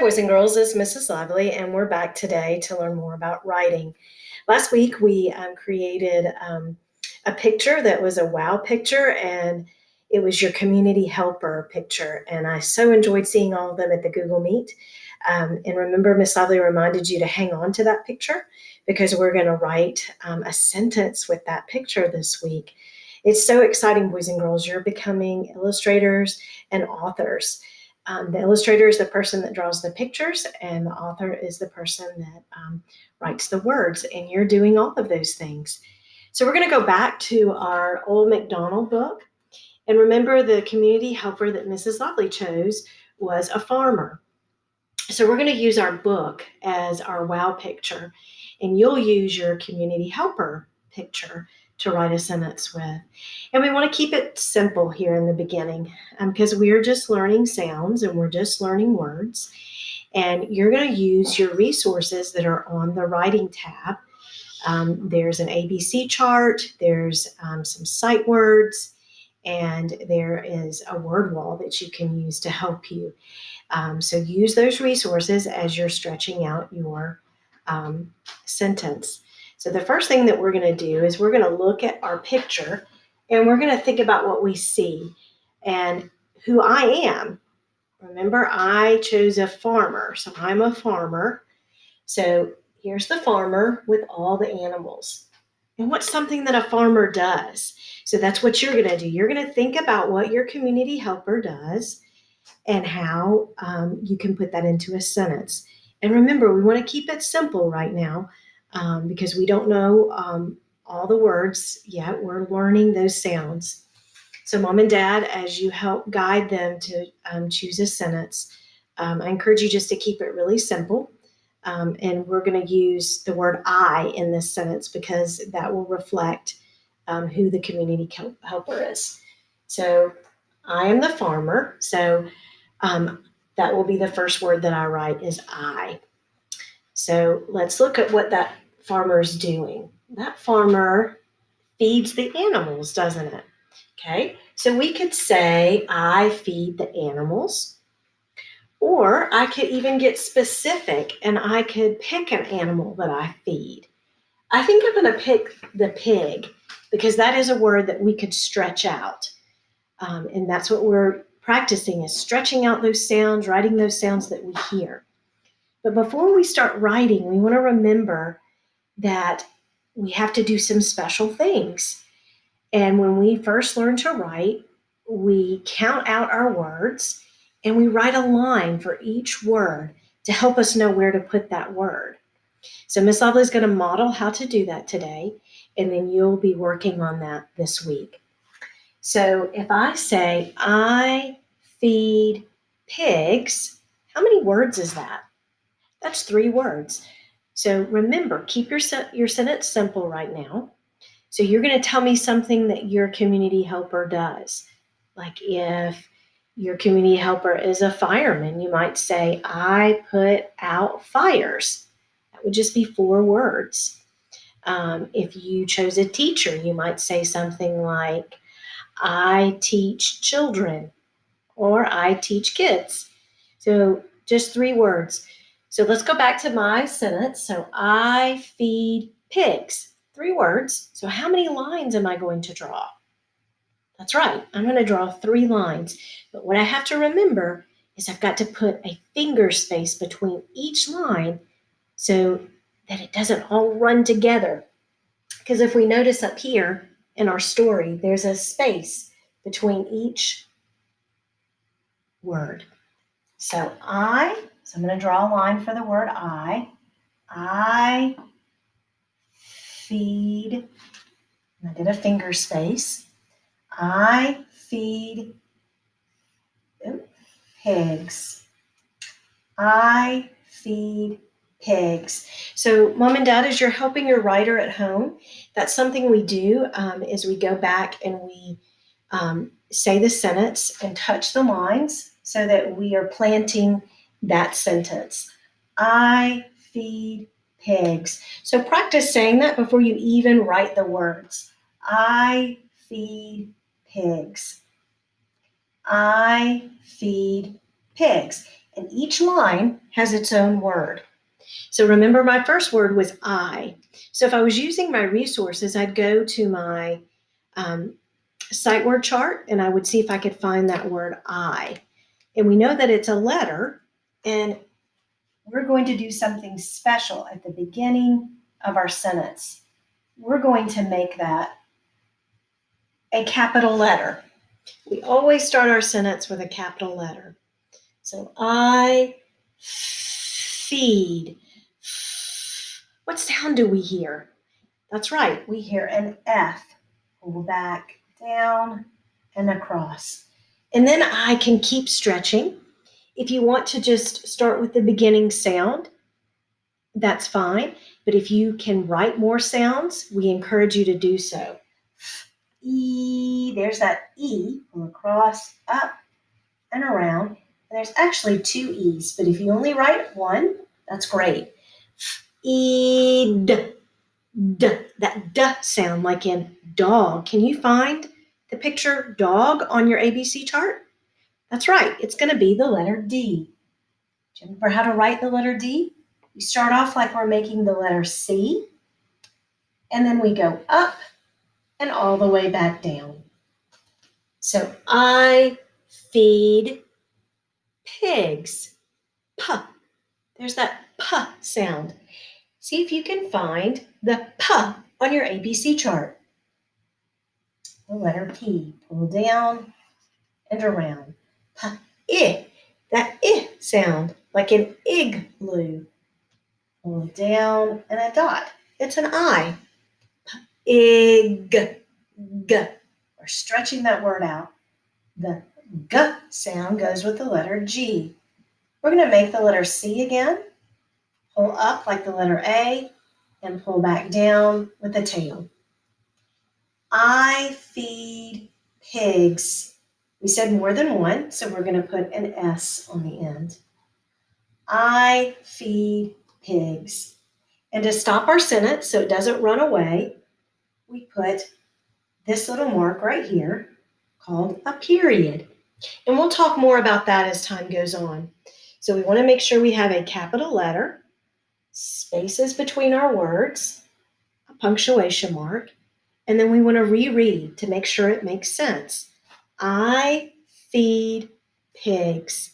boys and girls. It's Mrs. Lively, and we're back today to learn more about writing. Last week, we created a picture that was a wow picture, and it was your community helper picture. And I so enjoyed seeing all of them at the Google Meet. And remember, Miss Lively reminded you to hang on to that picture because we're going to write a sentence with that picture this week. It's so exciting, boys and girls. You're becoming illustrators and authors. The illustrator is the person that draws the pictures, and the author is the person that writes the words, and you're doing all of those things. So we're going to go back to our Old MacDonald book, and remember the community helper that Mrs. Lively chose was a farmer. So we're going to use our book as our wow picture, and you'll use your community helper picture to write a sentence with. And we want to keep it simple here in the beginning because we're just learning sounds and we're just learning words. And you're going to use your resources that are on the writing tab. There's an ABC chart, there's some sight words, and there is a word wall that you can use to help you. So use those resources as you're stretching out your sentence. So the first thing that we're going to do is we're going to look at our picture and we're going to think about what we see and who I am. Remember, I chose a farmer, so I'm a farmer. So here's the farmer with all the animals. And what's something that a farmer does? So that's what you're going to do. You're going to think about what your community helper does and how you can put that into a sentence. And remember, we want to keep it simple right now because we don't know all the words yet. We're learning those sounds. So Mom and Dad, as you help guide them to choose a sentence, I encourage you just to keep it really simple. And we're going to use the word I in this sentence because that will reflect who the community helper is. So I am the farmer. So that will be the first word that I write is I. So let's look at what that farmer is doing. That farmer feeds the animals, doesn't it? Okay, so we could say I feed the animals, or I could even get specific and I could pick an animal that I feed. I think I'm going to pick the pig because that is a word that we could stretch out. And that's what we're practicing is stretching out those sounds, writing those sounds that we hear. But before we start writing, we want to remember that we have to do some special things. And when we first learn to write, we count out our words and we write a line for each word to help us know where to put that word. So Miss Lively is going to model how to do that today, and then you'll be working on that this week. So if I say, I feed pigs, how many words is that? That's 3 words. So remember, keep your sentence simple right now. So you're going to tell me something that your community helper does. Like if your community helper is a fireman, you might say, I put out fires. That would just be 4 words. If you chose a teacher, you might say something like, I teach children, or I teach kids. So just 3 words. So let's go back to my sentence. So I feed pigs, 3 words. So how many lines am I going to draw? That's right, I'm going to draw 3 lines. But what I have to remember is I've got to put a finger space between each line so that it doesn't all run together. Because if we notice up here in our story, there's a space between each word. So I'm going to draw a line for the word I. I feed, and I did a finger space. I feed pigs. I feed pigs. So Mom and Dad, as you're helping your writer at home, that's something we do is we go back and we say the sentence and touch the lines so that we are planting that sentence. I feed pigs. So practice saying that before you even write the words. I feed pigs. I feed pigs. And each line has its own word. So remember, my first word was I. So if I was using my resources, I'd go to my sight word chart and I would see if I could find that word I. And we know that it's a letter, and we're going to do something special at the beginning of our sentence. We're going to make that a capital letter. We always start our sentence with a capital letter. So I feed. What sound do we hear? That's right, we hear an F. Pull back, down, and across. And then I can keep stretching. If you want to just start with the beginning sound, that's fine. But if you can write more sounds, we encourage you to do so. E, there's that E, pull across, up, and around. And there's actually two E's, but if you only write one, that's great. E, d, that D sound like in dog. Can you find the picture dog on your ABC chart? That's right, it's going to be the letter D. Do you remember how to write the letter D? We start off like we're making the letter C, and then we go up and all the way back down. So I feed pigs. P. There's that P sound. See if you can find the P on your ABC chart. The letter P. Pull down and around. P. That I sound like an igloo. Pull down and a dot. It's an I. Ig. G. We're stretching that word out. The G sound goes with the letter G. We're going to make the letter C again. Pull up like the letter A and pull back down with the tail. I feed pigs. We said more than one, so we're going to put an S on the end. I feed pigs. And to stop our sentence so it doesn't run away, we put this little mark right here called a period. And we'll talk more about that as time goes on. So we want to make sure we have a capital letter, spaces between our words, a punctuation mark, and then we want to reread to make sure it makes sense. I feed pigs.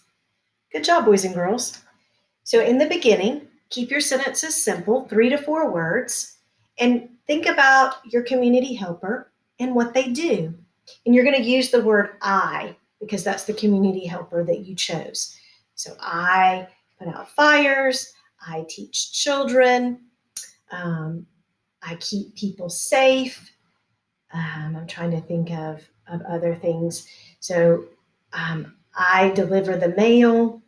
Good job, boys and girls. So in the beginning, keep your sentences simple, 3 to 4 words, and think about your community helper and what they do. And you're going to use the word I because that's the community helper that you chose. So I put out fires, I teach children, I keep people safe. I'm trying to think of other things. So I deliver the mail.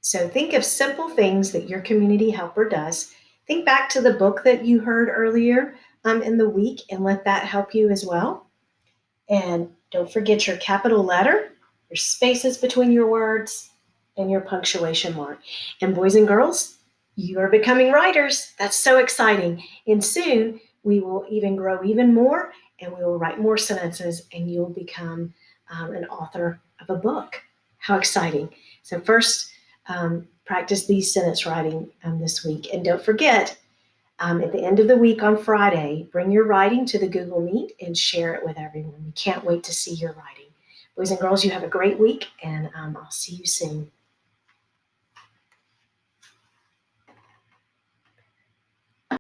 So think of simple things that your community helper does. Think back to the book that you heard earlier in the week and let that help you as well. And don't forget your capital letter, your spaces between your words, and your punctuation mark. And boys and girls, you are becoming writers. That's so exciting. And soon we will even grow even more and we will write more sentences and you'll become an author of a book. How exciting. So first, practice these sentence writing this week. And don't forget, at the end of the week on Friday, bring your writing to the Google Meet and share it with everyone. We can't wait to see your writing. Boys and girls, you have a great week, and I'll see you soon.